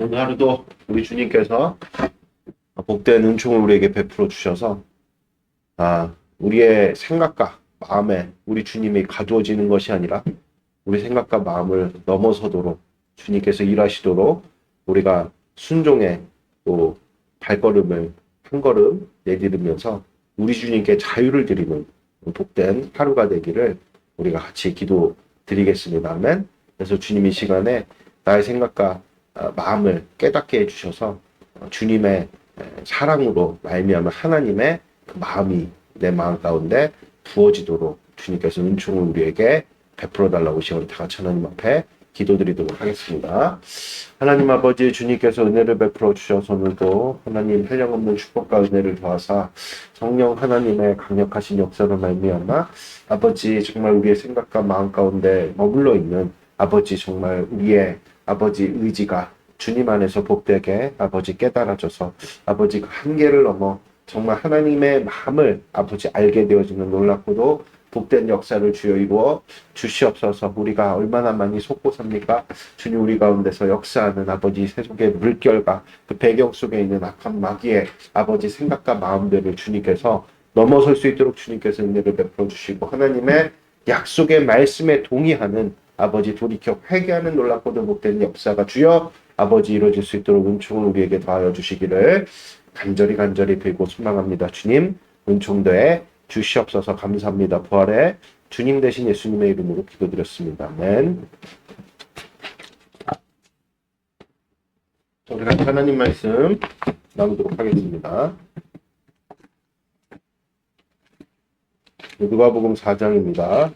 오늘 하루도 우리 주님께서 복된 은총을 우리에게 베풀어 주셔서 우리의 생각과 마음에 우리 주님이 가두어지는 것이 아니라 우리 생각과 마음을 넘어서도록 주님께서 일하시도록 우리가 순종의 또 발걸음을 한 걸음 내디디면서 우리 주님께 자유를 드리는 복된 하루가 되기를 우리가 같이 기도 드리겠습니다. 아멘. 그래서 주님 이 시간에 나의 생각과 마음을 깨닫게 해주셔서 주님의 사랑으로 말미암아 하나님의 그 마음이 내 마음 가운데 부어지도록 주님께서 은총을 우리에게 베풀어 달라고 시간 다 같이 하나님 앞에 기도드리도록 하겠습니다. 하나님 아버지 주님께서 은혜를 베풀어 주셔서 오늘도 하나님 한량없는 축복과 은혜를 더하사 성령 하나님의 강력하신 역사로 말미암아 아버지 정말 우리의 생각과 마음 가운데 머물러 있는 아버지 정말 우리의 아버지 의지가 주님 안에서 복되게 아버지 깨달아져서 아버지 그 한계를 넘어 정말 하나님의 마음을 아버지 알게 되어지는 놀랍고도 복된 역사를 주여 이루어 주시옵소서. 우리가 얼마나 많이 속고 삽니까? 주님 우리 가운데서 역사하는 아버지 세속의 물결과 그 배경 속에 있는 악한 마귀의 아버지 생각과 마음들을 주님께서 넘어설 수 있도록 주님께서 은혜를 베풀어 주시고 하나님의 약속의 말씀에 동의하는 아버지 돌이켜 회개하는 놀랍고도 복된 역사가 주여 아버지 이루어질 수 있도록 은총을 우리에게 더하여 주시기를 간절히 빌고 소망합니다. 주님 은총 더해 주시옵소서. 감사합니다. 부활의 주님 되신 예수님의 이름으로 기도드렸습니다. 아멘. 우리 같이 하나님 말씀 나누도록 하겠습니다. 누가복음 4장입니다.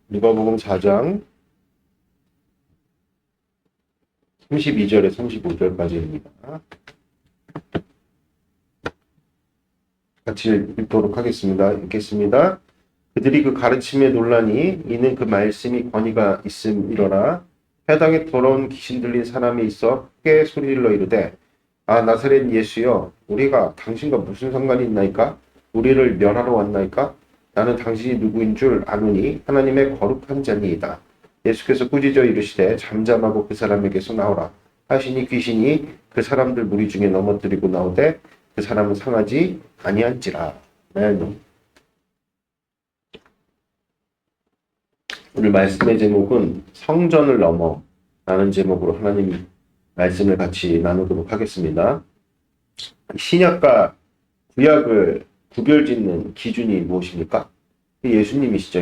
누가복음 4장 32절에 35절까지입니다. 같이 읽도록 하겠습니다. 읽겠습니다. 그들이 그 가르침에 놀라니 이는 그 말씀이 권위가 있음이로라. 회당에 더러운 귀신 들린 사람이 있어 크게 소리질러 이르되 나사렛 예수여 우리가 당신과 무슨 상관이 있나이까? 우리를 멸하러 왔나이까? 나는 당신이 누구인 줄 아노니 하나님의 거룩한 자니이다. 예수께서 꾸짖어 이르시되 잠잠하고 그 사람에게서 나오라 하시니 귀신이 그 사람들 무리 중에 넘어뜨리고 나오되 그 사람은 상하지 아니한지라. 오늘 말씀의 제목은 성전을 넘어 라는 제목으로 하나님 말씀을 같이 나누도록 하겠습니다. 신약과 구약을 구별짓는 기준이 무엇입니까? 예수님이시죠.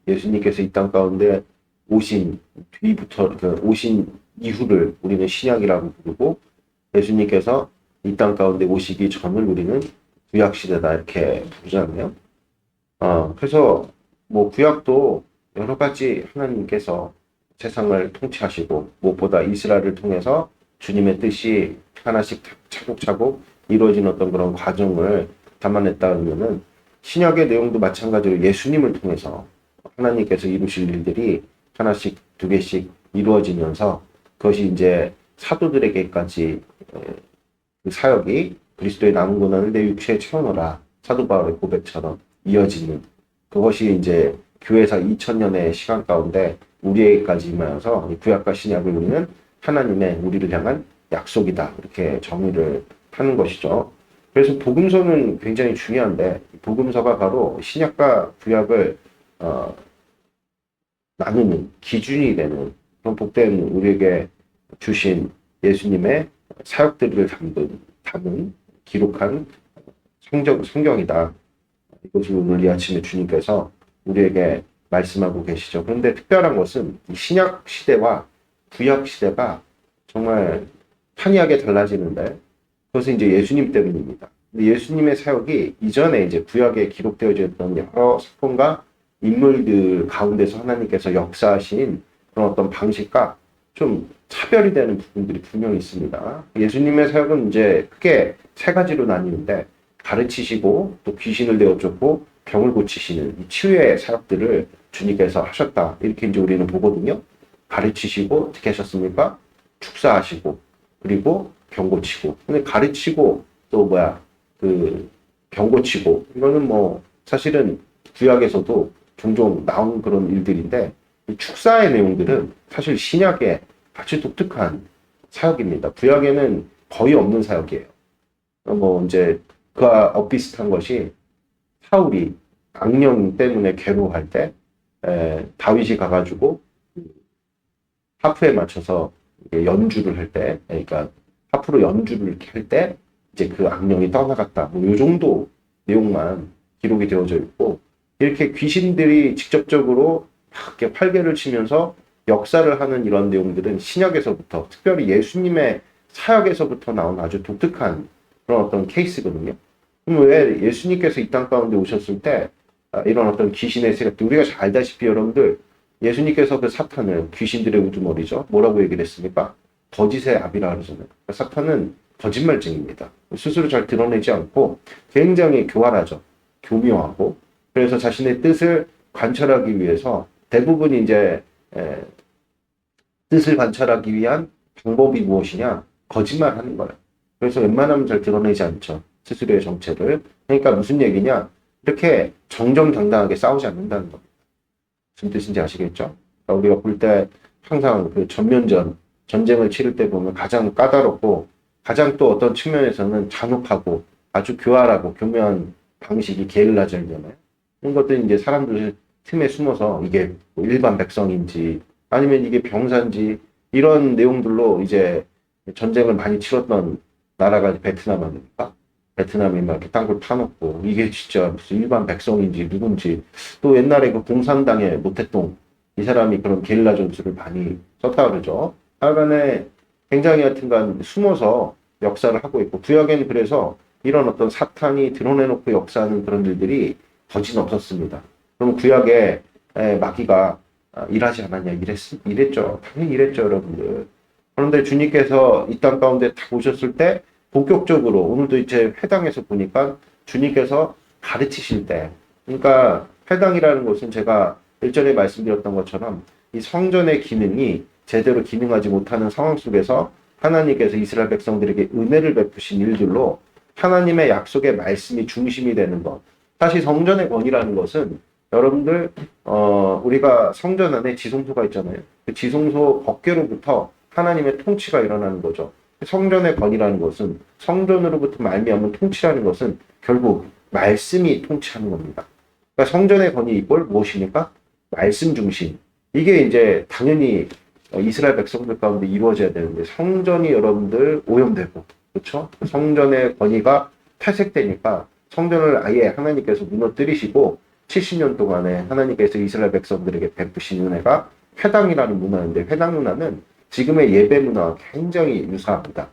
예수님께서 이 땅 가운데 오신 뒤부터 오신 이후를 우리는 신약이라고 부르고 예수님께서 이 땅 가운데 오시기 전을 우리는 구약 시대다 이렇게 부르잖아요. 그래서 구약도 여러 가지 하나님께서 세상을 통치하시고 무엇보다 이스라엘을 통해서 주님의 뜻이 하나씩 차곡차곡 이루어진 어떤 그런 과정을 담아냈다 하면은 신약의 내용도 마찬가지로 예수님을 통해서 하나님께서 이루실 일들이 하나씩 두 개씩 이루어지면서 그것이 이제 사도들에게까지 그 사역이 그리스도의 남은 고난을 내 육체에 채워넣어라 사도 바울의 고백처럼 이어지는 그것이 이제 교회사 2000년의 시간 가운데 우리에게까지 임하여서 구약과 신약을 우리는 하나님의 우리를 향한 약속이다 이렇게 정의를 하는 것이죠. 그래서 복음서는 굉장히 중요한데 복음서가 바로 신약과 구약을 나누는 기준이 되는 그런 복된 우리에게 주신 예수님의 사역들을 담은 기록한 성경이다. 이것을 오늘 이 아침에 주님께서 우리에게 말씀하고 계시죠. 그런데 특별한 것은 신약 시대와 구약 시대가 정말 판이하게 달라지는데 그것은 이제 예수님 때문입니다. 근데 예수님의 사역이 이전에 이제 구약에 기록되어져 있던 여러 사건과 인물들 가운데서 하나님께서 역사하신 그런 어떤 방식과 좀 차별이 되는 부분들이 분명히 있습니다. 예수님의 사역은 이제 크게 세 가지로 나뉘는데 가르치시고 또 귀신을 내어쫓고 병을 고치시는 이 치유의 사역들을 주님께서 하셨다. 이렇게 이제 우리는 보거든요. 가르치시고 어떻게 하셨습니까? 축사하시고 그리고 경고치고. 근데 가르치고 또 경고치고. 이거는 뭐 사실은 구약에서도 종종 나온 그런 일들인데 이 축사의 내용들은 사실 신약에 아주 독특한 사역입니다. 구약에는 거의 없는 사역이에요. 뭐 이제 그와 엇비슷한 것이 사울이 악령 때문에 괴로워할 때 다윗이 가가지고 하프에 맞춰서 연주를 할 때, 그러니까 하프로 연주를 이렇게 할 때 이제 그 악령이 떠나갔다. 뭐 요 정도 내용만 기록이 되어져 있고 이렇게 귀신들이 직접적으로 막 이렇게 활개를 치면서 역사를 하는 이런 내용들은 신약에서부터 특별히 예수님의 사역에서부터 나온 아주 독특한 그런 어떤 케이스거든요. 그럼 왜 예수님께서 이 땅 가운데 오셨을 때 이런 어떤 귀신의 세력들 우리가 잘 알다시피 여러분들 예수님께서 그 사탄을 귀신들의 우두머리죠. 뭐라고 얘기를 했습니까? 거짓의 아비라 그러잖아요. 사탄은 거짓말쟁이입니다. 스스로 잘 드러내지 않고 굉장히 교활하죠. 교묘하고 그래서 자신의 뜻을 관철하기 위해서 대부분 이제 뜻을 관철하기 위한 방법이 무엇이냐? 거짓말하는 거예요. 그래서 웬만하면 잘 드러내지 않죠. 스스로의 정체를. 그러니까 무슨 얘기냐? 이렇게 정정당당하게 싸우지 않는다는 겁니다. 무슨 뜻인지 아시겠죠? 그러니까 우리가 볼 때 항상 그 전쟁을 치를 때 보면 가장 까다롭고 가장 또 어떤 측면에서는 잔혹하고 아주 교활하고 교묘한 방식이 게릴라전이잖아요. 이런 것들이 이제 사람들 틈에 숨어서 이게 뭐 일반 백성인지 아니면 이게 병사인지 이런 내용들로 이제 전쟁을 많이 치렀던 나라가 베트남 아닙니까? 베트남이 막 이렇게 땅굴 파놓고 이게 진짜 무슨 일반 백성인지 누군지 또 옛날에 그 공산당의 모태똥 이 사람이 그런 게릴라 전술을 많이 썼다 그러죠. 하여간에 굉장히 하여튼간 숨어서 역사를 하고 있고 구약에는 그래서 이런 어떤 사탄이 드러내놓고 역사하는 그런 일들이 거진 없었습니다. 그럼 구약에 마귀가 일하지 않았냐 이랬죠. 당연히 이랬죠 여러분들. 그런데 주님께서 이 땅 가운데 딱 오셨을 때 본격적으로 오늘도 이제 회당에서 보니까 주님께서 가르치실 때 그러니까 회당이라는 것은 제가 일전에 말씀드렸던 것처럼 이 성전의 기능이 제대로 기능하지 못하는 상황 속에서 하나님께서 이스라엘 백성들에게 은혜를 베푸신 일들로 하나님의 약속의 말씀이 중심이 되는 것. 사실 성전의 권이라는 것은 여러분들 우리가 성전 안에 지성소가 있잖아요. 그 지성소 법궤로부터 하나님의 통치가 일어나는 거죠. 성전의 권이라는 것은 성전으로부터 말미암은 통치라는 것은 결국 말씀이 통치하는 겁니다. 그러니까 성전의 권이 이꼴 무엇입니까? 말씀 중심. 이게 이제 당연히 이스라엘 백성들 가운데 이루어져야 되는데 성전이 여러분들 오염되고 그렇죠? 성전의 권위가 퇴색되니까 성전을 아예 하나님께서 무너뜨리시고 70년 동안에 하나님께서 이스라엘 백성들에게 베푸신 은혜가 회당이라는 문화인데 회당 문화는 지금의 예배 문화와 굉장히 유사합니다.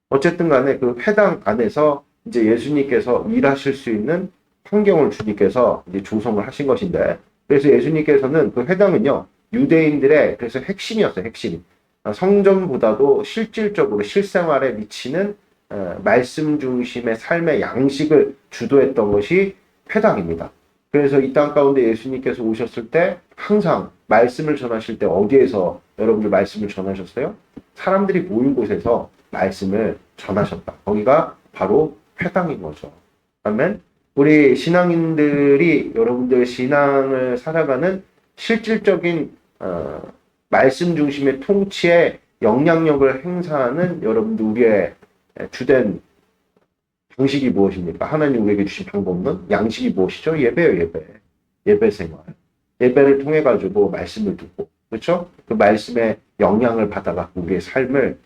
어쨌든 간에 그 회당 안에서 이제 예수님께서 일하실 수 있는 환경을 주님께서 이제 조성을 하신 것인데 그래서 예수님께서는 그 회당은요 유대인들의 그래서 핵심이었어요. 핵심. 성전보다도 실질적으로 실생활에 미치는 말씀 중심의 삶의 양식을 주도했던 것이 회당입니다. 그래서 이 땅 가운데 예수님께서 오셨을 때 항상 말씀을 전하실 때 어디에서 여러분들 말씀을 전하셨어요? 사람들이 모인 곳에서 말씀을 전하셨다. 거기가 바로 회당인 거죠. 아멘. 우리 신앙인들이 여러분들 신앙을 살아가는 실질적인 말씀 중심의 통치에 영향력을 행사하는 여러분들 우리의 주된 방식이 무엇입니까? 하나님 우리에게 주신 방법은 양식이 무엇이죠? 예배예요, 예배. 예배 생활. 예배를 통해 가지고 말씀을 듣고, 그렇죠? 그 말씀의 영향을 받아갖고 우리의 삶을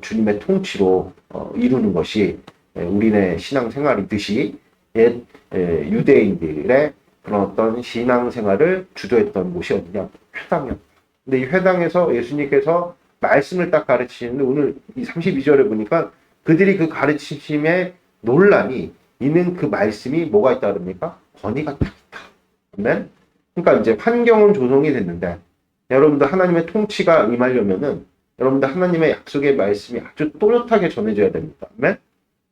주님의 통치로 이루는 것이 우리네 신앙 생활이듯이 옛 유대인들의 그런 어떤 신앙 생활을 주도했던 곳이 어디냐? 회당이었다. 근데 이 회당에서 예수님께서 말씀을 딱 가르치시는데 오늘 이 32절에 보니까 그들이 그 가르치심에 논란이 있는 그 말씀이 뭐가 있다 그럽니까? 권위가 딱 있다. 아멘? 그러니까 이제 환경은 조성이 됐는데 여러분들 하나님의 통치가 임하려면은 여러분들 하나님의 약속의 말씀이 아주 또렷하게 전해져야 됩니다. 아멘?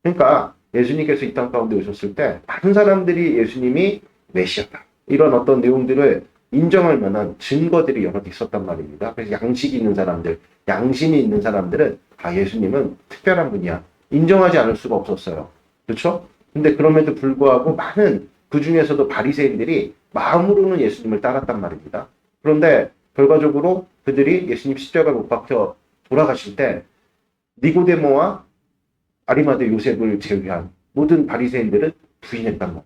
그러니까 예수님께서 이 땅 가운데 오셨을 때 많은 사람들이 예수님이 메시아다. 이런 어떤 내용들을 인정할 만한 증거들이 여러 개 있었단 말입니다. 그래서 양식이 있는 사람들, 양심이 있는 사람들은 예수님은 특별한 분이야. 인정하지 않을 수가 없었어요. 그렇죠? 근데 그럼에도 불구하고 많은 그 중에서도 바리새인들이 마음으로는 예수님을 따랐단 말입니다. 그런데 결과적으로 그들이 예수님 십자가 못 박혀 돌아가실 때 니고데모와 아리마대 요셉을 제외한 모든 바리새인들은 부인했단 말이에요.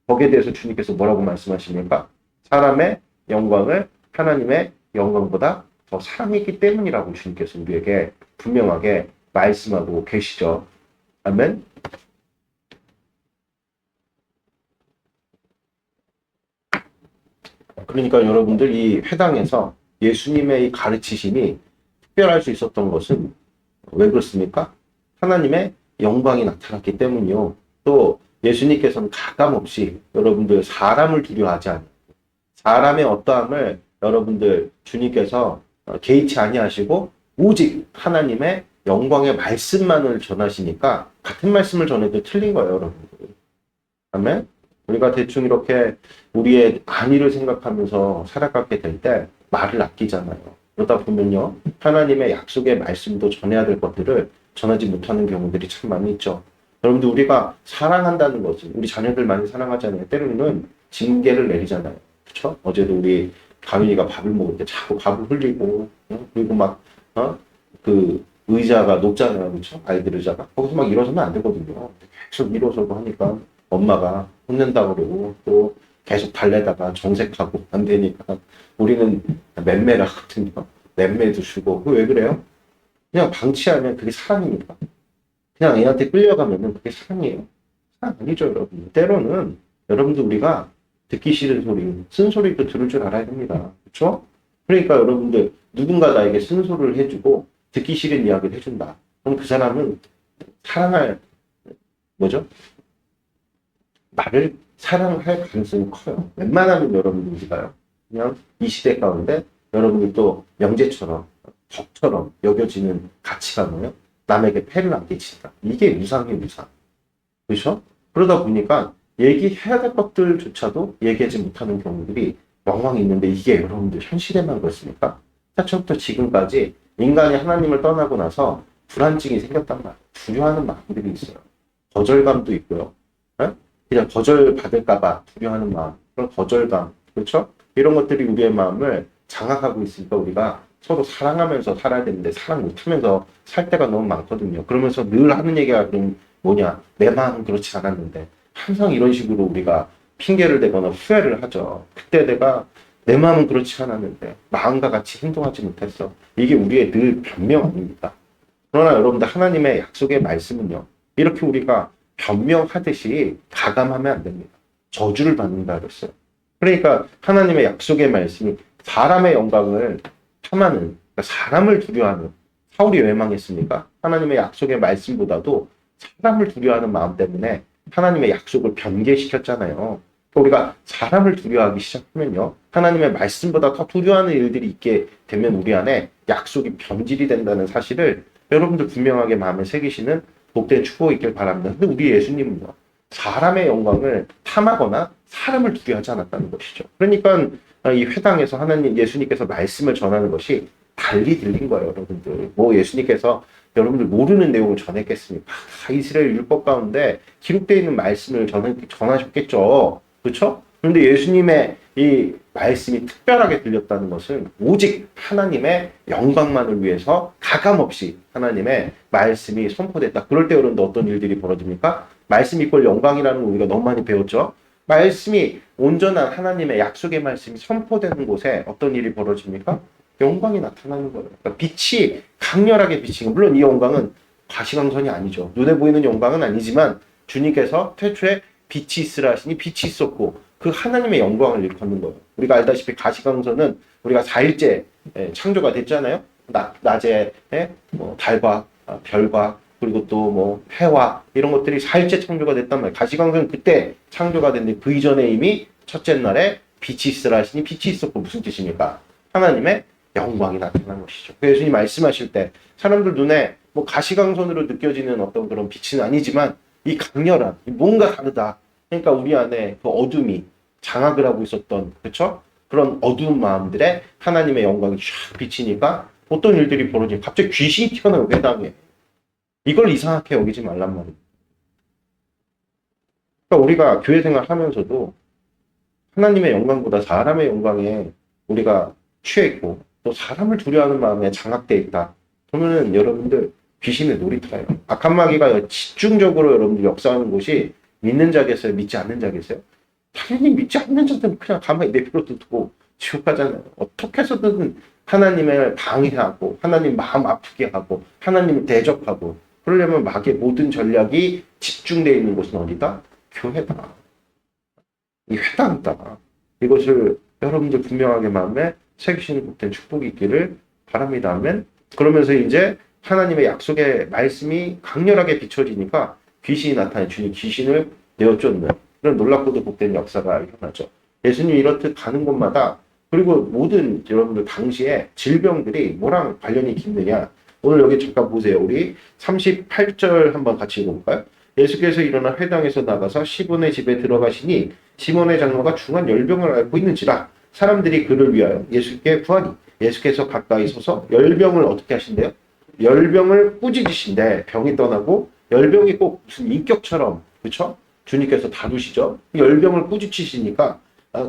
거기에 대해서 주님께서 뭐라고 말씀하십니까? 사람의 영광을 하나님의 영광보다 더 사랑했기 때문이라고 주님께서 우리에게 분명하게 말씀하고 계시죠. 아멘. 그러니까 여러분들 이 회당에서 예수님의 이 가르치심이 특별할 수 있었던 것은 왜 그렇습니까? 하나님의 영광이 나타났기 때문이요. 또 예수님께서는 가감없이 여러분들 사람을 두려워하지 않아요. 사람의 어떠함을 여러분들 주님께서 개의치 아니하시고 오직 하나님의 영광의 말씀만을 전하시니까 같은 말씀을 전해도 틀린 거예요, 여러분들. 아멘? 우리가 대충 이렇게 우리의 안위를 생각하면서 살아가게 될 때 말을 아끼잖아요. 그러다 보면요, 하나님의 약속의 말씀도 전해야 될 것들을 전하지 못하는 경우들이 참 많이 있죠. 여러분들 우리가 사랑한다는 것은 우리 자녀들 많이 사랑하잖아요. 때로는 징계를 내리잖아요. 그렇죠? 어제도 우리 가윤이가 밥을 먹을 때 자꾸 밥을 흘리고 그리고 막 그 의자가 높잖아요. 그렇죠? 아이들 의자가 거기서 막 일어서면 안 되거든요. 계속 일어서고 하니까 엄마가 혼낸다고 그러고 또 계속 달래다가 정색하고 안 되니까 우리는 맴매라거든요. 맴매도 주고 왜 그래요? 그냥 방치하면 그게 사랑이니까. 그냥 애한테 끌려가면은 그게 사랑이에요. 사랑 아니죠, 여러분. 때로는 여러분들 우리가 듣기 싫은 소리, 쓴소리도 들을 줄 알아야 됩니다. 그렇죠? 그러니까 여러분들 누군가 나에게 쓴소리를 해주고 듣기 싫은 이야기를 해준다. 그럼 그 사람은 사랑할 뭐죠? 나를 사랑할 가능성이 커요. 웬만하면 여러분들 우리가요. 그냥 이 시대 가운데 여러분들 또 명제처럼 덕처럼 여겨지는 가치관이요. 남에게 폐를 안 끼친다. 이게 우상의 우상. 그렇죠? 그러다 보니까 얘기해야 될 것들조차도 얘기하지 못하는 경우들이 왕왕 있는데 이게 여러분들 현실에만 그렇습니까? 태초부터 지금까지 인간이 하나님을 떠나고 나서 불안증이 생겼단 말이에요. 두려워하는 마음들이 있어요. 거절감도 있고요. 네? 그냥 거절받을까봐 두려워하는 마음, 그런 거절감, 그렇죠? 이런 것들이 우리의 마음을 장악하고 있으니까 우리가 서로 사랑하면서 살아야 되는데 사랑 못하면서 살 때가 너무 많거든요. 그러면서 늘 하는 얘기가 그럼 뭐냐? 내 마음은 그렇지 않았는데 항상 이런 식으로 우리가 핑계를 대거나 후회를 하죠. 그때 내가 내 마음은 그렇지 않았는데 마음과 같이 행동하지 못했어. 이게 우리의 늘 변명 아닙니다. 그러나 여러분들 하나님의 약속의 말씀은요. 이렇게 우리가 변명하듯이 가감하면 안 됩니다. 저주를 받는다 그랬어요. 그러니까 하나님의 약속의 말씀이 사람의 영광을 탐하는, 그러니까 사람을 두려워하는, 사울이 왜 망했습니까? 하나님의 약속의 말씀보다도 사람을 두려워하는 마음 때문에 하나님의 약속을 변개시켰잖아요. 우리가 사람을 두려워하기 시작하면요. 하나님의 말씀보다 더 두려워하는 일들이 있게 되면 우리 안에 약속이 변질이 된다는 사실을 여러분들 분명하게 마음에 새기시는 복된 축복이 있길 바랍니다. 근데 우리 예수님은요. 사람의 영광을 탐하거나 사람을 두려워하지 않았다는 것이죠. 그러니까 이 회당에서 하나님 예수님께서 말씀을 전하는 것이 달리 들린 거예요, 여러분들. 뭐 예수님께서 여러분들 모르는 내용을 전했겠습니까? 다 이스라엘 율법 가운데 기록되어 있는 말씀을 전하셨겠죠. 그렇죠? 그런데 예수님의 이 말씀이 특별하게 들렸다는 것은 오직 하나님의 영광만을 위해서 가감없이 하나님의 말씀이 선포됐다. 그럴 때 여러분들 어떤 일들이 벌어집니까? 말씀 이꼴 영광이라는 거 우리가 너무 많이 배웠죠. 말씀이 온전한 하나님의 약속의 말씀이 선포되는 곳에 어떤 일이 벌어집니까? 영광이 나타나는 거예요. 그러니까 빛이 강렬하게 비치는, 물론 이 영광은 가시광선이 아니죠. 눈에 보이는 영광은 아니지만 주님께서 태초에 빛이 있으라 하시니 빛이 있었고 그 하나님의 영광을 일컫는 거예요. 우리가 알다시피 가시광선은 우리가 4일째 창조가 됐잖아요. 낮에 뭐 달과 별과 그리고 또 뭐 해와 이런 것들이 4일째 창조가 됐단 말이에요. 가시광선은 그때 창조가 됐는데 그 이전에 이미 첫째 날에 빛이 있으라 하시니 빛이 있었고 무슨 뜻입니까? 하나님의 영광이 나타난 것이죠. 그래서 예수님 말씀하실 때 사람들 눈에 뭐 가시광선으로 느껴지는 어떤 그런 빛은 아니지만 이 강렬한 뭔가 다르다. 그러니까 우리 안에 그 어둠이 장악을 하고 있었던, 그렇죠? 그런 어두운 마음들에 하나님의 영광이 쫙 비치니까 어떤 일들이 벌어지니 갑자기 귀신이 튀어나오고 회당에. 이걸 이상하게 여기지 말란 말이에요. 그러니까 우리가 교회 생활하면서도 하나님의 영광보다 사람의 영광에 우리가 취해 있고 또 사람을 두려워하는 마음에 장악돼 있다. 그러면은 여러분들 귀신의 놀이터예요. 악한 마귀가 집중적으로 여러분들 역사하는 곳이 믿는 자겠어요? 믿지 않는 자겠어요? 당연히 믿지 않는 자들은 그냥 가만히 내버려 두고 지옥 가잖아요. 어떻게 해서든 하나님을 방해하고 하나님 마음 아프게 하고 하나님을 대적하고 그러려면 마귀의 모든 전략이 집중되어 있는 곳은 어디다? 교회다. 이 회당이다. 이것을 여러분들 분명하게 마음에 새기시는 복된 축복이 있기를 바랍니다. 아멘. 그러면서 이제 하나님의 약속의 말씀이 강렬하게 비춰지니까 귀신이 나타나 주님 귀신을 내어쫓는 그런 놀랍고도 복된 역사가 일어나죠. 예수님이 이렇듯 가는 곳마다 그리고 모든 여러분들 당시에 질병들이 뭐랑 관련이 깊느냐. 오늘 여기 잠깐 보세요. 우리 38절 한번 같이 읽어볼까요? 예수께서 일어나 회당에서 나가서 시몬의 집에 들어가시니 시몬의 장로가 중한 열병을 앓고 있는지라 사람들이 그를 위하여 예수께 구하니 예수께서 가까이 서서 열병을 어떻게 하신대요? 열병을 꾸짖으신데 병이 떠나고 열병이 꼭 무슨 인격처럼 그렇죠? 주님께서 다루시죠. 열병을 꾸짖으시니까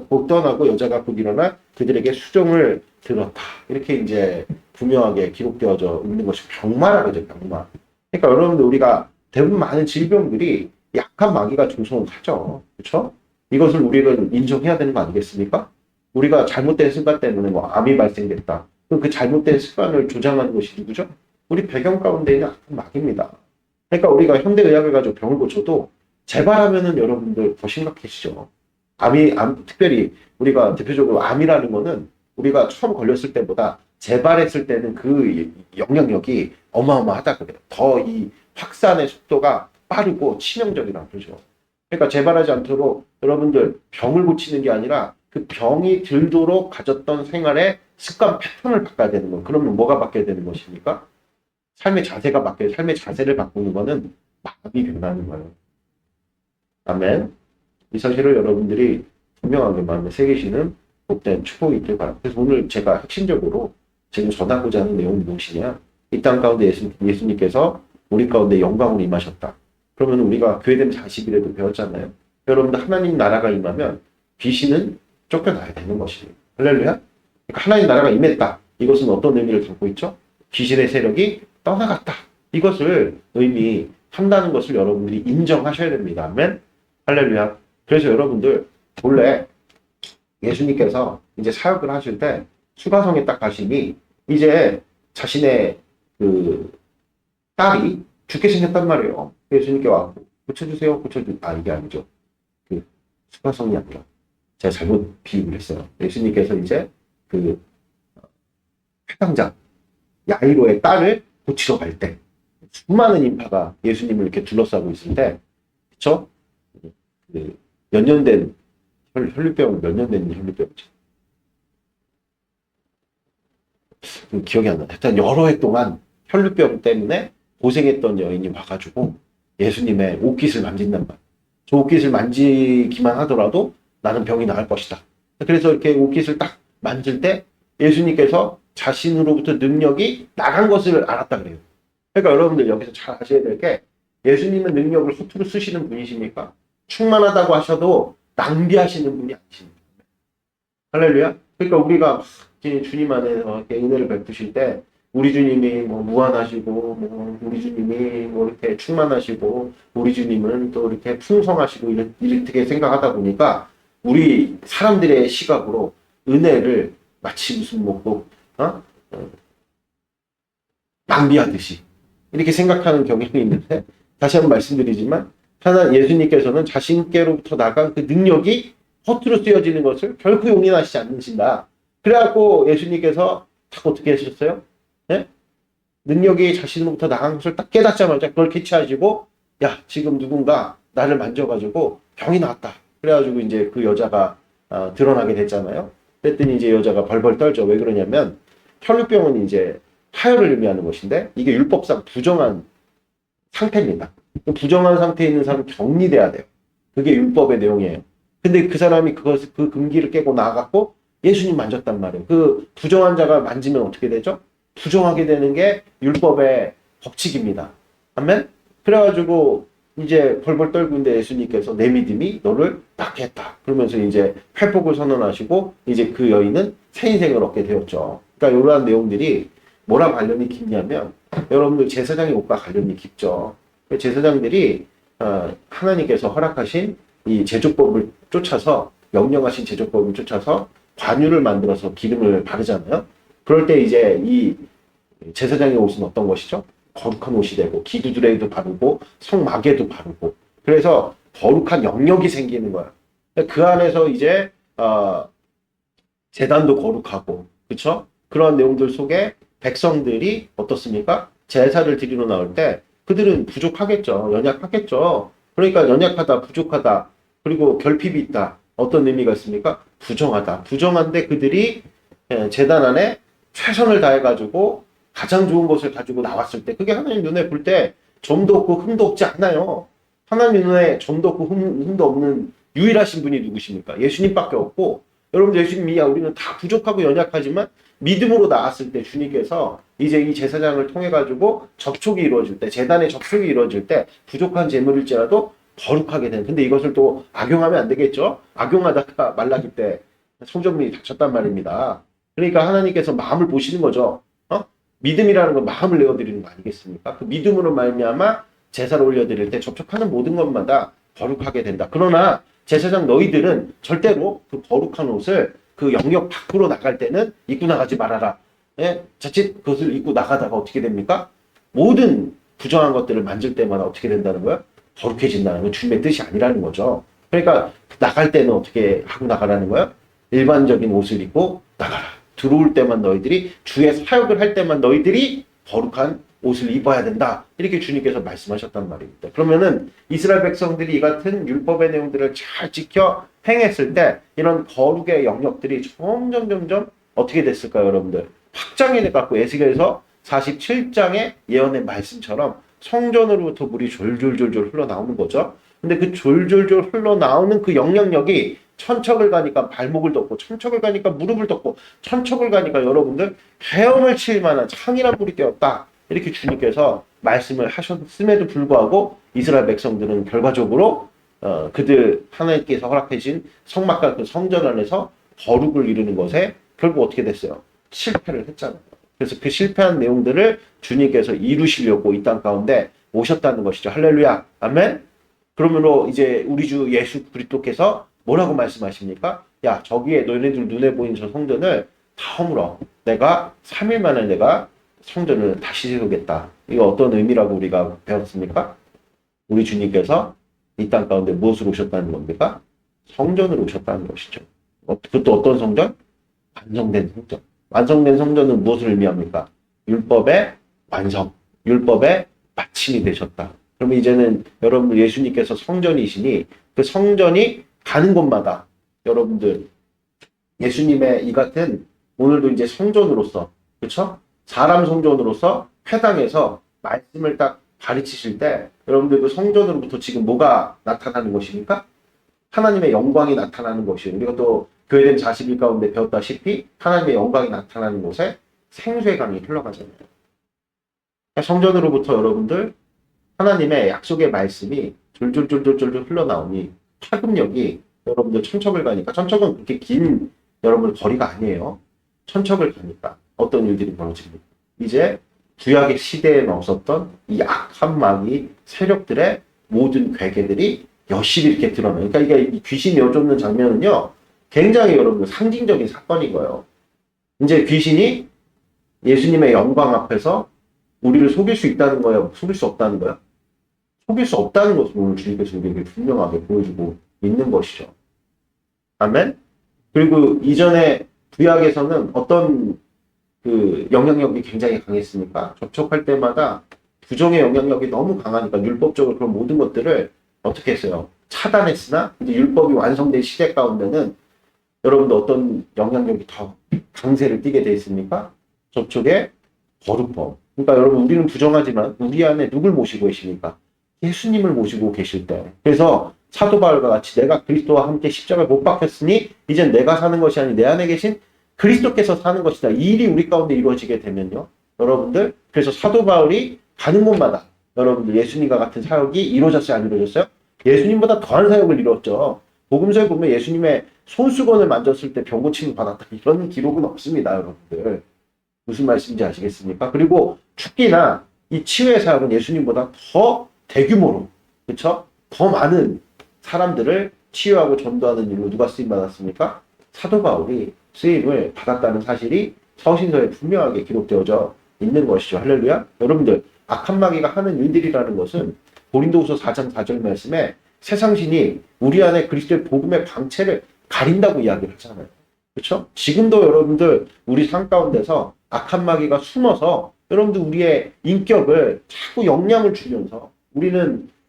곧 떠나고 여자가 곧 일어나 그들에게 수종을 들었다. 이렇게 이제 분명하게 기록되어져 있는 것이 병마라고죠. 병마. 그러니까 여러분들 우리가 대부분 많은 질병들이 약한 마귀가 조성을 하죠. 그렇죠? 이것을 우리는 인정해야 되는 거 아니겠습니까? 우리가 잘못된 습관 때문에 뭐 암이 발생됐다. 그럼 그 잘못된 습관을 조장하는 것이 누구죠? 우리 배경 가운데 있는 악한 마귀입니다. 그러니까 우리가 현대의학을 가지고 병을 고쳐도 재발하면은 여러분들 더 심각해지죠. 특별히 우리가 대표적으로 암이라는 거는 우리가 처음 걸렸을 때보다 재발했을 때는 그 영향력이 어마어마하다 그래요. 더 이 확산의 속도가 빠르고 치명적이라고 그러죠. 그러니까 재발하지 않도록 여러분들 병을 고치는 게 아니라 그 병이 들도록 가졌던 생활의 습관 패턴을 바꿔야 되는 거예요. 그러면 뭐가 바뀌어야 되는 것입니까? 삶의 자세가 바뀌어요. 삶의 자세를 바꾸는 거는 마음이 변하는 거예요. 아멘. 이 사실을 여러분들이 분명하게 마음에 새기시는 복된 축복이 있길 바랍니다. 그래서 오늘 제가 핵심적으로 지금 전하고자 하는 내용이 무엇이냐. 이 땅 가운데 예수님께서 우리 가운데 영광으로 임하셨다. 그러면 우리가 교회됨 40일에도 배웠잖아요. 여러분들 하나님 나라가 임하면 귀신은 쫓겨나야 되는 것입니다. 할렐루야. 그러니까 하나님 나라가 임했다. 이것은 어떤 의미를 담고 있죠? 귀신의 세력이 떠나갔다. 이것을 의미한다는 것을 여러분들이 인정하셔야 됩니다. 아멘. 할렐루야. 그래서 여러분들 본래 예수님께서 이제 사역을 하실 때 수가성에 딱 가시니 이제 자신의 그 딸이 죽게 생겼단 말이에요. 예수님께 와서 고쳐주세요. 이게 아니죠. 그 수가성이 아니라 제가 잘못 비유를 했어요. 예수님께서 이제 그 회당장 야이로의 딸을 고치러 갈 때 수많은 인파가 예수님을 이렇게 둘러싸고 있을 때 그쵸? 그 몇 년 된 혈류병 몇 년 된 혈류병이죠. 기억이 안 나. 일단 여러 해 동안 혈류병 때문에 고생했던 여인이 와가지고 예수님의 옷깃을 만진단 말이에요. 저 옷깃을 만지기만 하더라도 나는 병이 나을 것이다. 그래서 이렇게 옷깃을 딱 만질 때 예수님께서 자신으로부터 능력이 나간 것을 알았다 그래요. 그러니까 여러분들 여기서 잘 아셔야 될 게 예수님은 능력을 허투루 쓰시는 분이십니까? 충만하다고 하셔도 낭비하시는 분이 아니십니다. 할렐루야. 그러니까 우리가 주님 안에서 이렇게 은혜를 베푸실 때 우리 주님이 뭐 무한하시고 뭐 우리 주님이 뭐 이렇게 충만하시고 우리 주님은 또 이렇게 풍성하시고 이렇게 생각하다 보니까 우리 사람들의 시각으로 은혜를 마치 무슨 뭐 낭비하듯이 이렇게 생각하는 경향이 있는데 다시 한번 말씀드리지만 예수님께서는 자신께로부터 나간 그 능력이 허투루 쓰여지는 것을 결코 용인하시지 않으신다. 그래갖고 예수님께서 딱 어떻게 하셨어요? 네? 능력이 자신으로부터 나간 것을 딱 깨닫자마자 그걸 캐치하시고 야 지금 누군가 나를 만져가지고 병이 나왔다. 그래가지고 이제 그 여자가 드러나게 됐잖아요. 그랬더니 이제 여자가 벌벌 떨죠. 왜 그러냐면 혈류병은 이제 하혈을 의미하는 것인데 이게 율법상 부정한 상태입니다. 부정한 상태에 있는 사람은 격리돼야 돼요. 그게 율법의 내용이에요. 근데 그 사람이 그 금기를 깨고 나아갔고 예수님 만졌단 말이에요. 그 부정한 자가 만지면 어떻게 되죠? 부정하게 되는 게 율법의 법칙입니다. 아멘? 그래가지고 이제 벌벌 떨고 있는데 예수님께서 내 믿음이 너를 낫게 했다. 그러면서 이제 회복을 선언하시고 이제 그 여인은 새 인생을 얻게 되었죠. 그러니까 이러한 내용들이 뭐랑 관련이 깊냐면 여러분들 제사장의 옷과 관련이 깊죠. 제사장들이 하나님께서 허락하신 이 제조법을 쫓아서 명령하신 제조법을 쫓아서 관유를 만들어서 기름을 바르잖아요. 그럴 때 이제 이 제사장의 옷은 어떤 것이죠? 거룩한 옷이 되고 기두드레이도 바르고 성막에도 바르고 그래서 거룩한 영역이 생기는 거야. 그 안에서 이제 제단도 거룩하고 그렇죠? 그런 내용들 속에 백성들이 어떻습니까? 제사를 드리러 나올 때 그들은 부족하겠죠. 연약하겠죠. 그러니까 연약하다, 부족하다, 그리고 결핍이 있다. 어떤 의미가 있습니까? 부정하다. 부정한데 그들이 제단 안에 최선을 다해가지고 가장 좋은 것을 가지고 나왔을 때 그게 하나님 눈에 볼 때 점도 없고 흠도 없지 않나요? 하나님 눈에 점도 없고 흠도 없는 유일하신 분이 누구십니까? 예수님밖에 없고 여러분 예수님이야 우리는 다 부족하고 연약하지만 믿음으로 나왔을 때 주님께서 이제 이 제사장을 통해 가지고 접촉이 이루어질 때 제단의 접촉이 이루어질 때 부족한 제물일지라도 거룩하게 되는. 근데 이것을 또 악용하면 안 되겠죠? 악용하다가 말라기 때 성전문이 닫혔단 말입니다. 그러니까 하나님께서 마음을 보시는 거죠. 믿음이라는 건 마음을 내어드리는 거 아니겠습니까? 그 믿음으로 말미암아 제사를 올려드릴 때 접촉하는 모든 것마다 거룩하게 된다. 그러나 제사장 너희들은 절대로 그 거룩한 옷을 그 영역 밖으로 나갈 때는 입고 나가지 말아라. 예? 자칫 그것을 입고 나가다가 어떻게 됩니까? 모든 부정한 것들을 만질 때마다 어떻게 된다는 거예요? 거룩해진다는 건 주님의 뜻이 아니라는 거죠. 그러니까 나갈 때는 어떻게 하고 나가라는 거예요? 일반적인 옷을 입고 나가라. 들어올 때만 너희들이 주의 사역을 할 때만 너희들이 거룩한 옷을 입어야 된다. 이렇게 주님께서 말씀하셨단 말입니다. 그러면은 이스라엘 백성들이 이 같은 율법의 내용들을 잘 지켜 행했을 때 이런 거룩의 영역들이 점점 어떻게 됐을까요, 여러분들? 확장해 갖고 에스겔서 47장의 예언의 말씀처럼 성전으로부터 물이 졸졸졸 흘러나오는 거죠. 근데 그 졸졸졸 흘러나오는 그 영향력이 천척을 가니까 발목을 덮고 천척을 가니까 무릎을 덮고 천척을 가니까 여러분들 헤엄을 칠 만한 창이란 물이 되었다. 이렇게 주님께서 말씀을 하셨음에도 불구하고 이스라엘 백성들은 결과적으로 그들 하나님께서 허락해 주신 성막과 그 성전 안에서 거룩을 이루는 것에 결국 어떻게 됐어요? 실패를 했잖아요. 그래서 그 실패한 내용들을 주님께서 이루시려고 이 땅 가운데 오셨다는 것이죠. 할렐루야. 아멘. 그러므로 이제 우리 주 예수 그리스도께서 뭐라고 말씀하십니까? 야, 저기에 너희들 눈에 보이는 저 성전을 다 허물어. 내가 3일 만에 내가 성전을 다시 세우겠다. 이거 어떤 의미라고 우리가 배웠습니까? 우리 주님께서 이 땅 가운데 무엇으로 오셨다는 겁니까? 성전으로 오셨다는 것이죠. 그것도 어떤 성전? 완성된 성전. 완성된 성전은 무엇을 의미합니까? 율법의 완성, 율법의 마침이 되셨다. 그러면 이제는 여러분들 예수님께서 성전이시니 그 성전이 가는 곳마다 여러분들 예수님의 이 같은 오늘도 이제 성전으로서 그렇죠? 사람 성전으로서 회당에서 말씀을 딱 가르치실 때 여러분들 그 성전으로부터 지금 뭐가 나타나는 것입니까? 하나님의 영광이 나타나는 것이에요. 우리가 또 교회된 40일 가운데 배웠다시피 하나님의 영광이 나타나는 곳에 생수의 강이 흘러가잖아요. 성전으로부터 여러분들 하나님의 약속의 말씀이 졸졸졸졸졸 흘러나오니 파급력이 여러분들 천척을 가니까 천척은 그렇게 긴 여러분 거리가 아니에요. 천척을 가니까 어떤 일들이 벌어집니까? 이제 구약의 시대에 없었던 이 악한 마귀 세력들의 모든 괴계들이 여실히 이렇게 드러나요. 그러니까 이게 귀신이 여쫓는 장면은요, 굉장히 여러분 상징적인 사건인 거예요. 이제 귀신이 예수님의 영광 앞에서 우리를 속일 수 있다는 거예요? 속일 수 없다는 거예요? 속일 수 없다는 것을 오늘 주님께서 우리에게 분명하게 보여주고 있는 것이죠. 아멘? 그리고 이전에 구약에서는 어떤 그 영향력이 굉장히 강했으니까 접촉할 때마다 부정의 영향력이 너무 강하니까 율법적으로 그런 모든 것들을 어떻게 했어요? 차단했으나 이제 율법이 완성된 시대 가운데는 여러분들 어떤 영향력이 더 강세를 띠게 돼 있습니까? 접촉의 거룩법. 그러니까 여러분 우리는 부정하지만 우리 안에 누굴 모시고 계십니까? 예수님을 모시고 계실 때. 그래서 사도 바울과 같이 내가 그리스도와 함께 십자가에 못 박혔으니 이젠 내가 사는 것이 아니 내 안에 계신 그리스도께서 사는 것이다. 이 일이 우리 가운데 이루어지게 되면요. 여러분들, 그래서 사도 바울이 가는 곳마다 여러분들 예수님과 같은 사역이 이루어졌어요? 안 이루어졌어요? 예수님보다 더한 사역을 이루었죠. 복음서에 보면 예수님의 손수건을 만졌을 때 병 고침을 받았다. 이런 기록은 없습니다, 여러분들. 무슨 말씀인지 아시겠습니까? 그리고 축기나 이 치유의 사역은 예수님보다 더 대규모로, 그렇죠? 더 많은 사람들을 치유하고 전도하는 일로 누가 쓰임 받았습니까? 사도 바울이 쓰임을 받았다는 사실이 서신서에 분명하게 기록되어져 있는 것이죠. 할렐루야. 여러분들, 악한 마귀가 하는 일들이라는 것은 고린도후서 4장 4절 말씀에 세상신이 우리 안에 그리스도의 복음의 광채를 가린다고 이야기를 하잖아요. 그렇죠? 지금도 여러분들 우리 삶 가운데서 악한 마귀가 숨어서 여러분들 우리의 인격을 자꾸 영향을 주면서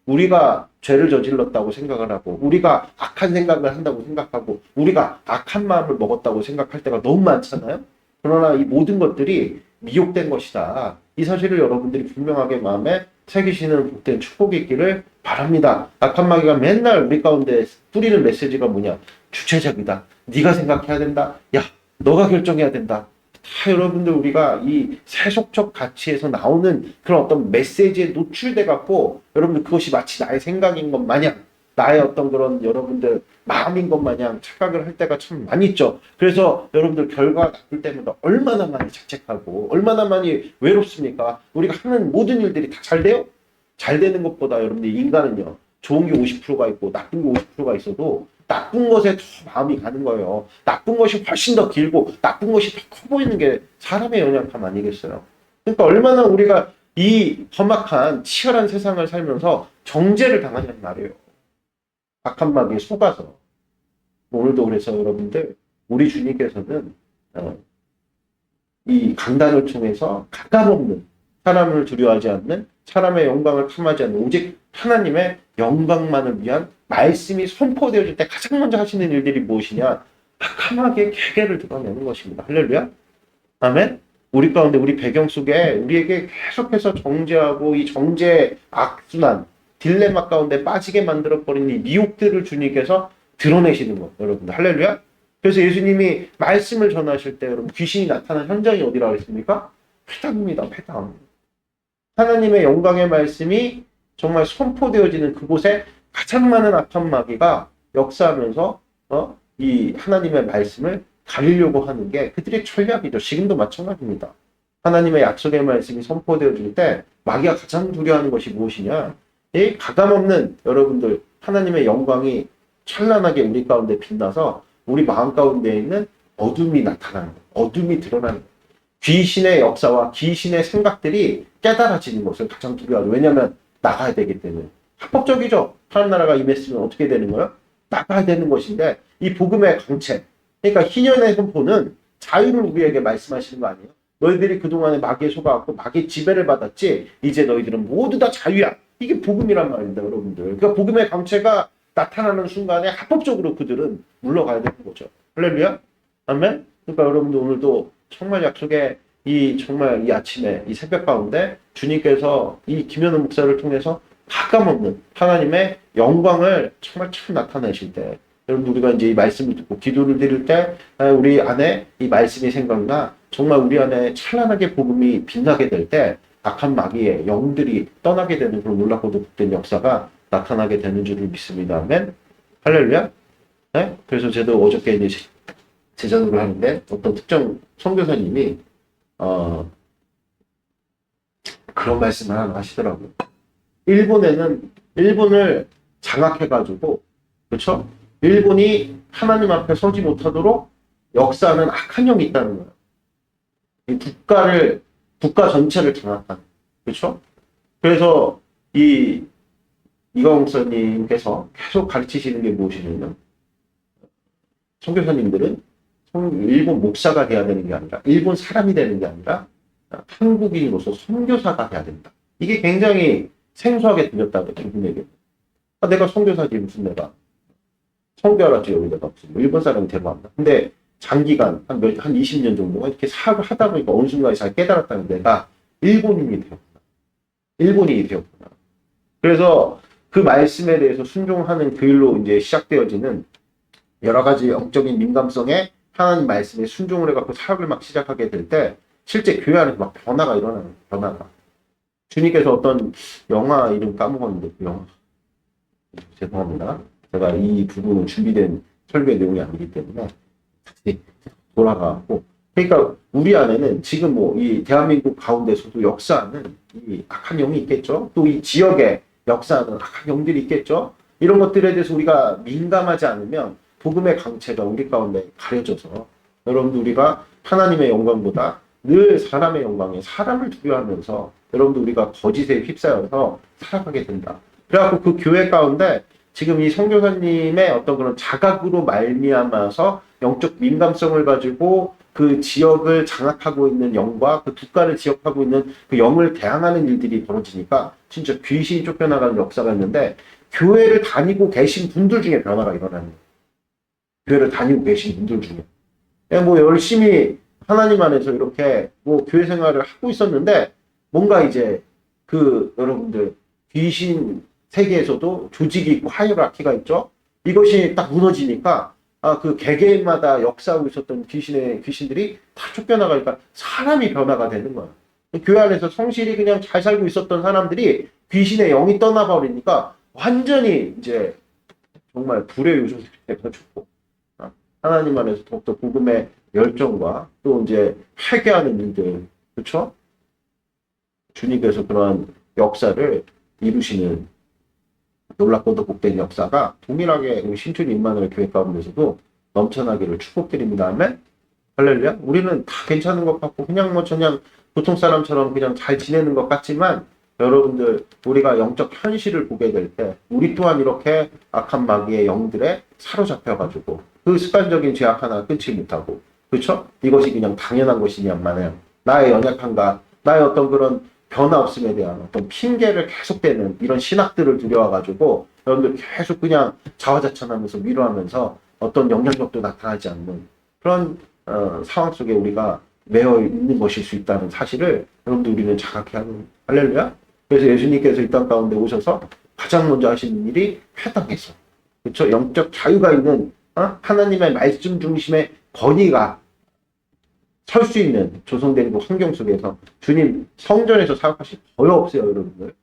우리가 죄를 저질렀다고 생각을 하고 우리가 악한 생각을 한다고 생각하고 우리가 악한 마음을 먹었다고 생각할 때가 너무 많잖아요. 그러나 이 모든 것들이 미혹된 것이다. 이 사실을 여러분들이 분명하게 마음에 새기시는 복된 축복이 있기를 바랍니다. 악한 마귀가 맨날 우리 가운데 뿌리는 메시지가 뭐냐? 주체적이다. 네가 생각해야 된다. 야, 너가 결정해야 된다. 다 여러분들 우리가 이 세속적 가치에서 나오는 그런 어떤 메시지에 노출돼 갖고 여러분들 그것이 마치 나의 생각인 것 마냥 나의 어떤 그런 여러분들 마음인 것 마냥 착각을 할 때가 참 많이 있죠. 그래서 여러분들 결과가 나쁠 때마다 얼마나 많이 자책하고 얼마나 많이 외롭습니까? 우리가 하는 모든 일들이 다 잘 돼요? 잘 되는 것보다 여러분들 인간은요. 좋은 게 50%가 있고 나쁜 게 50%가 있어도 나쁜 것에 더 마음이 가는 거예요. 나쁜 것이 훨씬 더 길고 나쁜 것이 더 커 보이는 게 사람의 연약함 아니겠어요? 그러니까 얼마나 우리가 이 험악한 치열한 세상을 살면서 정죄를 당하냐는 말이에요. 악한 마귀에 속아서. 오늘도 그래서 여러분들 우리 주님께서는 이 강단을 통해서 가감없는 사람을 두려워하지 않는 사람의 영광을 탐하지 않는 오직 하나님의 영광만을 위한 말씀이 선포되어질 때 가장 먼저 하시는 일들이 무엇이냐? 악한 마귀의 계계를 드러내는 것입니다. 할렐루야. 아멘. 우리 가운데 우리 배경 속에 우리에게 계속해서 정죄하고 이 정죄의 악순환 딜레마 가운데 빠지게 만들어버린 이 미혹들을 주님께서 드러내시는 것, 여러분들. 할렐루야. 그래서 예수님이 말씀을 전하실 때 여러분 귀신이 나타난 현장이 어디라고 했습니까? 회당입니다. 회당. 하나님의 영광의 말씀이 정말 선포되어지는 그곳에 가장 많은 악한 마귀가 역사하면서 이 하나님의 말씀을 가리려고 하는 게 그들의 전략이죠. 지금도 마찬가지입니다. 하나님의 약속의 말씀이 선포되어질 때 마귀가 가장 두려워하는 것이 무엇이냐? 이 가감없는 여러분들 하나님의 영광이 찬란하게 우리 가운데 빛나서 우리 마음 가운데 있는 어둠이 나타나는 거예요. 어둠이 드러나는 거예요. 귀신의 역사와 귀신의 생각들이 깨달아지는 것을 가장 두려워하죠. 왜냐하면 나가야 되기 때문에. 합법적이죠. 하나님 나라가 임했으면 어떻게 되는 거예요? 나가야 되는 것인데 이 복음의 강체, 그러니까 희년의 선포는 자유를 우리에게 말씀하시는 거 아니에요? 너희들이 그동안에 마귀에 속아갖고 마귀의 지배를 받았지 이제 너희들은 모두 다 자유야. 이게 복음이란 말입니다, 여러분들. 그러니까 복음의 강체가 나타나는 순간에 합법적으로 그들은 물러가야 되는 거죠. 할렐루야? 아멘? 그러니까 여러분들 오늘도 정말 약속의 정말 이 아침에 이 새벽 가운데 주님께서 이 김현우 목사를 통해서 가감없는 하나님의 영광을 정말 참 나타내실 때 여러분 우리가 이제 이 말씀을 듣고 기도를 드릴 때 우리 안에 이 말씀이 생각나 정말 우리 안에 찬란하게 복음이 빛나게 될 때 악한 마귀의 영들이 떠나게 되는 그런 놀랍고도 복된 역사가 나타나게 되는 줄을 믿습니다. 아멘. 할렐루야. 네? 그래서 저도 어저께 이제 제자도를 하는데 어떤 특정 선교사님이 그런 말씀을 하나 하시더라고요. 일본을 장악해가지고, 그렇죠? 일본이 하나님 앞에 서지 못하도록 역사하는 악한 영이 있다는 거예요. 이 국가 전체를 장악하는, 그렇죠? 그래서 이광 목사님께서 계속 가르치시는 게 무엇이냐면, 선교사님들은 일본 목사가 돼야 되는 게 아니라, 일본 사람이 되는 게 아니라, 한국인으로서 선교사가 돼야 된다. 이게 굉장히 생소하게 들렸다고 그분에게. 내가 선교사지 무슨 내가 선교하라지 여기 내가 무슨 일본 사람이 데려왔나. 근데 장기간 한 20년 정도가 이렇게 사업을 하다 보니까 어느 순간에 잘 깨달았다는 내가 일본인이 되었구나. 그래서 그 말씀에 대해서 순종하는 그 일로 이제 시작되어지는 여러 가지 영적인 민감성에 하나님 말씀에 순종을 해갖고 사역을 막 시작하게 될 때 실제 교회 안에서 막 변화가 일어나는 거예요. 변화가. 주님께서 어떤 영화 이름 까먹었는데 그 영화 죄송합니다. 제가 이 부분은 준비된 설교의 내용이 아니기 때문에 다시 돌아가고 그러니까 우리 안에는 지금 뭐 이 대한민국 가운데서도 역사하는 이 악한 영이 있겠죠. 또 이 지역에 역사하는 악한 영들이 있겠죠. 이런 것들에 대해서 우리가 민감하지 않으면 복음의 강체가 우리 가운데 가려져서 여러분들 우리가 하나님의 영광보다 늘 사람의 영광에 사람을 두려워하면서 여러분들 우리가 거짓에 휩싸여서 살아가게 된다. 그래갖고 그 교회 가운데 지금 이 선교사님의 어떤 그런 자각으로 말미암아서 영적 민감성을 가지고 그 지역을 장악하고 있는 영과 그 국가를 지역하고 있는 그 영을 대항하는 일들이 벌어지니까 진짜 귀신이 쫓겨나가는 역사가 있는데 교회를 다니고 계신 분들 중에 변화가 일어나는 거예요. 교회를 다니고 계신 분들 중에. 그냥 뭐 열심히 하나님 안에서 이렇게 뭐 교회 생활을 하고 있었는데 뭔가 이제 그 여러분들 귀신 세계에서도 조직이 있고 하이라키가 있죠. 이것이 딱 무너지니까 그 개개인마다 역사하고 있었던 귀신들이 다 쫓겨나가니까 사람이 변화가 되는 거야. 교회 안에서 성실히 그냥 잘 살고 있었던 사람들이 귀신의 영이 떠나버리니까 완전히 이제 정말 불의 요소들이 돼가지고 하나님 안에서 더욱더 복음의 열정과 또 이제 회개하는 일들, 그렇죠? 주님께서 그러한 역사를 이루시는 놀랍고도 복된 역사가 동일하게 우리 신촌 임마누엘 교회 가운데서도 넘쳐나기를 축복드립니다. 아멘. 할렐루야. 우리는 다 괜찮은 것 같고 그냥 뭐 그냥 보통 사람처럼 그냥 잘 지내는 것 같지만 여러분들 우리가 영적 현실을 보게 될 때 우리 또한 이렇게 악한 마귀의 영들에 사로잡혀가지고 그 습관적인 죄악 하나 끊지 못하고 그렇죠? 이것이 그냥 당연한 것이냐마는 나의 연약함과 나의 어떤 그런 변화 없음에 대한 어떤 핑계를 계속되는 이런 신학들을 두려워가지고 여러분들 계속 그냥 자화자찬하면서 위로하면서 어떤 영향력도 나타나지 않는 그런 상황 속에 우리가 매여 있는 것일 수 있다는 사실을 여러분들 우리는 자각해야 하는 할렐루야. 그래서 예수님께서 이 땅 가운데 오셔서 가장 먼저 하시는 일이 회당에서 그렇죠? 영적 자유가 있는 하나님의 말씀 중심의 권위가 설 수 있는 조성된 그 환경 속에서 주님 성전에서 사역하실 거의 없어요, 여러분들.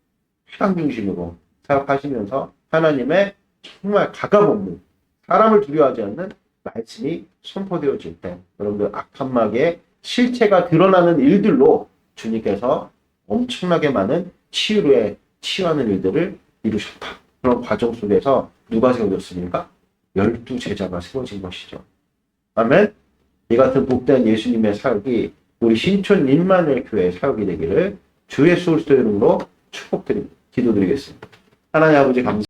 회당 중심으로 사역하시면서 하나님의 정말 가감없는 사람을 두려워하지 않는 말씀이 선포되어질 때 여러분들 악한 마귀의 실체가 드러나는 일들로 주님께서 엄청나게 많은 치유하는 일들을 이루셨다. 그런 과정 속에서 누가 세워졌습니까? 12제자가 세워진 것이죠. 아멘. 이 같은 복된 예수님의 사역이 우리 신촌 임마누엘 교회의 사역이 되기를 주 예수 그리스도의 이름으로 축복드립니다. 기도드리겠습니다. 하나님 아버지 감사합니다.